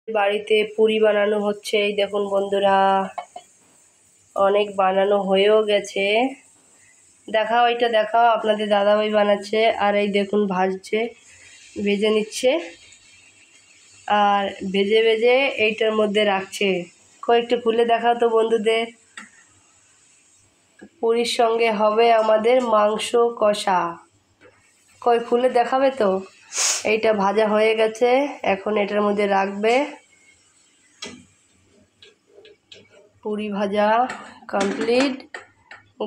বাড়িতে পুরি বানানো হচ্ছে। এই দেখুন বন্ধুরা, অনেক বানানো হয়েও গেছে। দেখাও, এটা দেখাও, আপনাদের দাদাভাই বানাচ্ছে। আর এই দেখুন ভাজছে, ভেজে নিচ্ছে, আর ভেজে ভেজে এইটার মধ্যে রাখছে। কয়েকটু খুলে দেখাও তো বন্ধুদের। পুরির সঙ্গে হবে আমাদের মাংস কষা। কই খুলে দেখাবে তো। এইটা ভাজা হয়ে গেছে, এখন এটার মধ্যে রাখবে। পুরি ভাজা কমপ্লিট,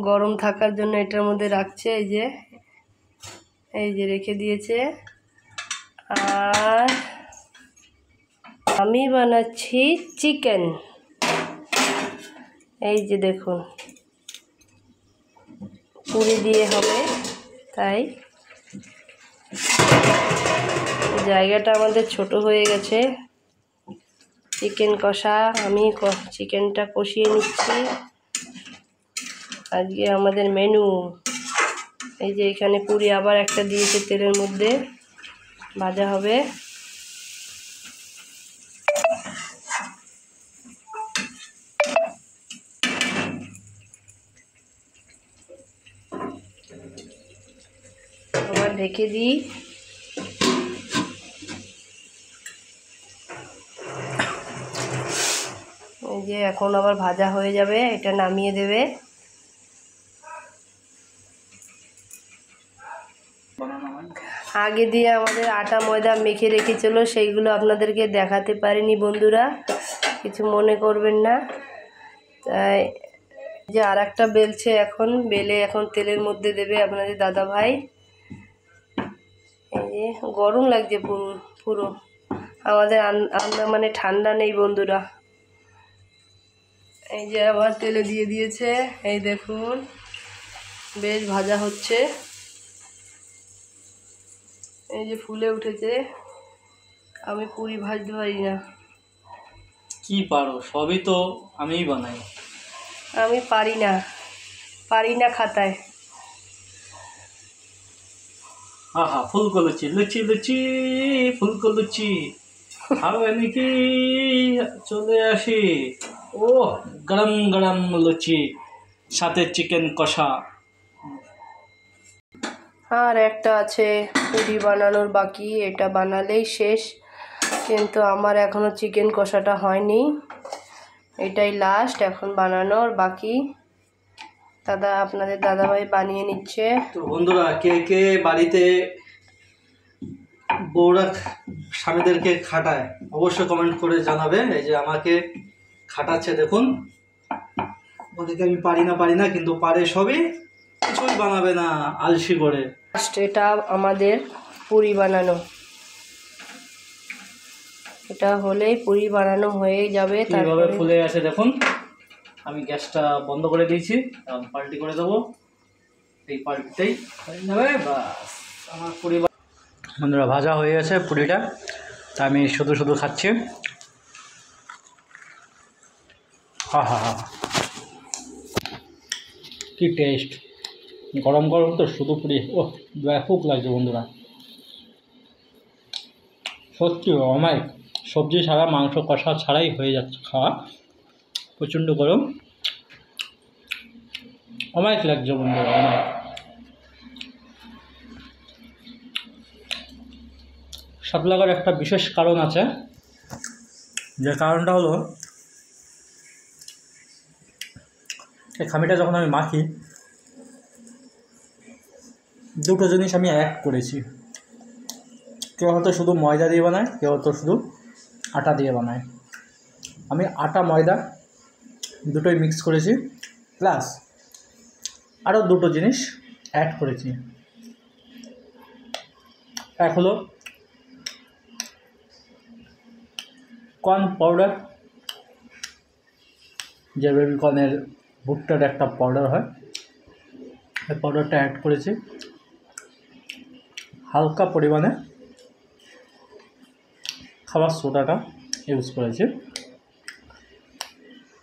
গরম থাকার জন্য এটার মধ্যে রাখছে। এই যে রেখে দিয়েছে। আর আমি বানাচ্ছি চিকেন। এই যে দেখুন, পুরি দিয়ে হবে, তাই জায়গাটা আমাদের ছোট হয়ে গেছে। চিকেন কষা, আমি চিকেনটা কষিয়ে নিচ্ছি। আজকে আমাদের মেনু। এই যে এখানে পুরি আবার একটা দিয়েছে, তেলের মধ্যে ভাজা হবে। আবার ঢেকে দিই। এই যে এখন আবার ভাজা হয়ে যাবে, এটা নামিয়ে দেবে। আগে দিয়ে আমাদের আটা ময়দা মেখে রেখেছিল, সেইগুলো আপনাদেরকে দেখাতে পারিনি বন্ধুরা, কিছু মনে করবেন না। তাই যে আর একটা বেলছে, এখন বেলে এখন তেলের মধ্যে দেবে আপনাদের দাদা ভাই। এই যে গরম লাগছে পুরো আমাদের আমরা মানে ঠান্ডা নেই বন্ধুরা। এই যে আবার তেলে দিয়ে দিয়েছে। এই দেখুন, বেশ ভাজা হচ্ছে। এই যে ফুলে উঠেছে। আমি পুরি ভাজতে পারি না। কি পারো? সবই তো আমিই বানাই। আমি পারি না খাতায়। আহা, ফুলকো লুচি, লুচি লুচি, ফুলকো লুচি খাবে নাকি? চলে আসি। ও, গরম গরম লুচি, সাথে চিকেন কষা। আর একটা আছে পুরি বানানোর বাকি, এটা বানালেই শেষ। কিন্তু আমার এখনও চিকেন কষাটা হয়নি, এটাই লাস্ট এখন বানানোর বাকি। আপনাদের দাদাভাই বানিয়ে নিচ্ছে। তো বন্ধুরা, কে কে বাড়িতে বউরা স্বামীদেরকে খাটায় অবশ্যই কমেন্ট করে জানাবে। এই যে আমাকে খাটাচ্ছে, দেখুন। ওদেরকে আমি পারি না কিন্তু পারে সবই, কিছুই বানাবে না আলসি করে। এটা আমাদের পুরি বানানো, এটা হলেই পুরি বানানো হয়ে যাবে। কিভাবে ফুলে আছে দেখুন। আমি গ্যাসটা বন্ধ করে দিয়েছি, এখন পাল্টি করে দেবো। এই পাল্টিতেই হয়ে যাবে, বাস আমার পুরি। বন্ধুরা, ভাজা হয়ে গেছে পুরিটা, তা আমি শুধু শুধু খাচ্ছি। হা হা হা, কি টেস্ট! গরম গরম তো শুধু পুরি, ও ব্যাপক লাগছে বন্ধুরা। সত্যি অমায়িক, সবজি ছাড়া মাংস কষা ছাড়াই হয়ে যাচ্ছে খাওয়া। প্রচণ্ড গরম, অমায়িক লাগছে বন্ধুরা, অমায়িক। স্বাদ লাগার একটা বিশেষ কারণ আছে, যে কারণটা হলো এই খামিটা যখন আমি মাখি, দুটো জিনিস আমি অ্যাড করেছি। কেউ হয়তো শুধু ময়দা দিয়ে বানায়, কেউ হয়তো শুধু আটা দিয়ে বানায়। আমি আটা ময়দা দুটোই মিক্স করেছি, প্লাস আরও দুটো জিনিস অ্যাড করেছি। এক হলো কর্ন পাউডার, যে বেবিকর্নের ভুট্টার একটা পাউডার হয়, এই পাউডারটা অ্যাড করেছি। হালকা পরিমাণে খাবার সোডাটা ইউজ করেছি।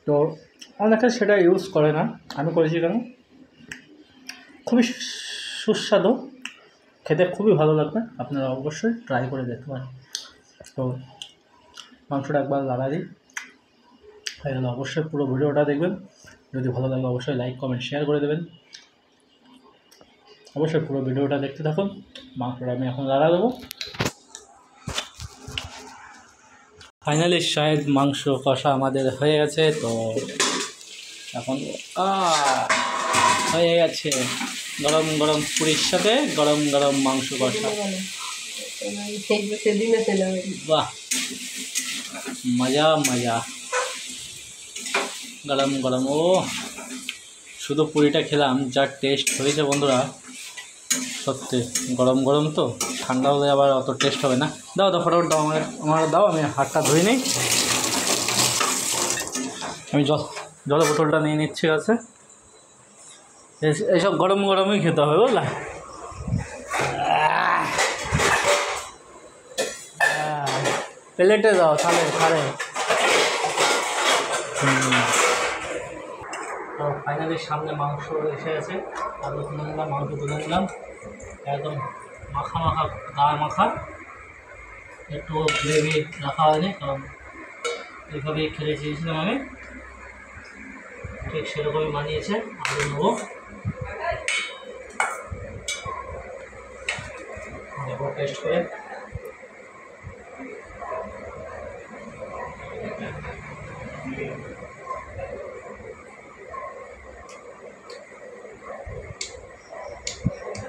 তো অনেকে সেটা ইউজ করে না, আমি করেছি কেন, খুবই সুস্বাদু, খেতে খুবই ভালো লাগবে। আপনারা অবশ্যই ট্রাই করে দেখতে পারেন। তো মাংসটা একবার লাড়া দিই হয়ে গেল। অবশ্যই পুরো ভিডিওটা দেখবেন, যদি ভালো লাগে অবশ্যই লাইক কমেন্ট শেয়ার করে দেবেন। অবশ্যই পুরো ভিডিওটা দেখতে থাকুন। মাংসটা আমি এখন লাড়া দেবো। ফাইনালি শায়দ মাংস কষা আমাদের হয়ে গেছে। তো এখন হয়ে গেছে গরম গরম পুরীর সাথে গরম গরম মাংস কষা। বাহ, মজা মজা, গরম গরম। ও শুধু পুরিটা খেলাম, যা টেস্ট হয়েছে বন্ধুরা, সত্যি। গরম গরম তো, ঠান্ডা হলে আবার অত টেস্ট হবে না। দাও দাও ফটাফট দাও, আমার দাও, আমি হাতটা ধুয়ে নিই। আমি জলের বোতলটা নিয়ে নিচ্ছি আছে। এইসব গরম গরমই খেতে হবে, বুঝলা? প্লেটে দাও, তাহলে খারে। তো ফাইনালি সামনে মাংস এসে গেছে, আলু তুলে নিলাম, মাংস তুলে নিলাম, একদম মাখা মাখা, গা মাখা, একটু গ্রেভি রাখা হয়নি, কারণ এইভাবেই খেলে চেয়েছিলাম আমি, ঠিক সেরকমই বানিয়েছে। আলু নেবো, টেস্ট করে।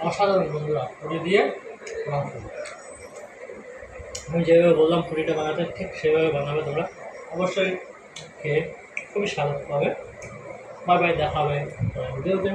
অসাধারণ বন্ধুরা, পুরি দিয়ে মাংস। আমি যেভাবে বললাম পুরিটা বানাতে, ঠিক সেভাবে বানাবে তোমরা, অবশ্যই খেয়ে খুবই স্বাদ পাবে। বাই বাই, দেখা হবে ভিডিওতে।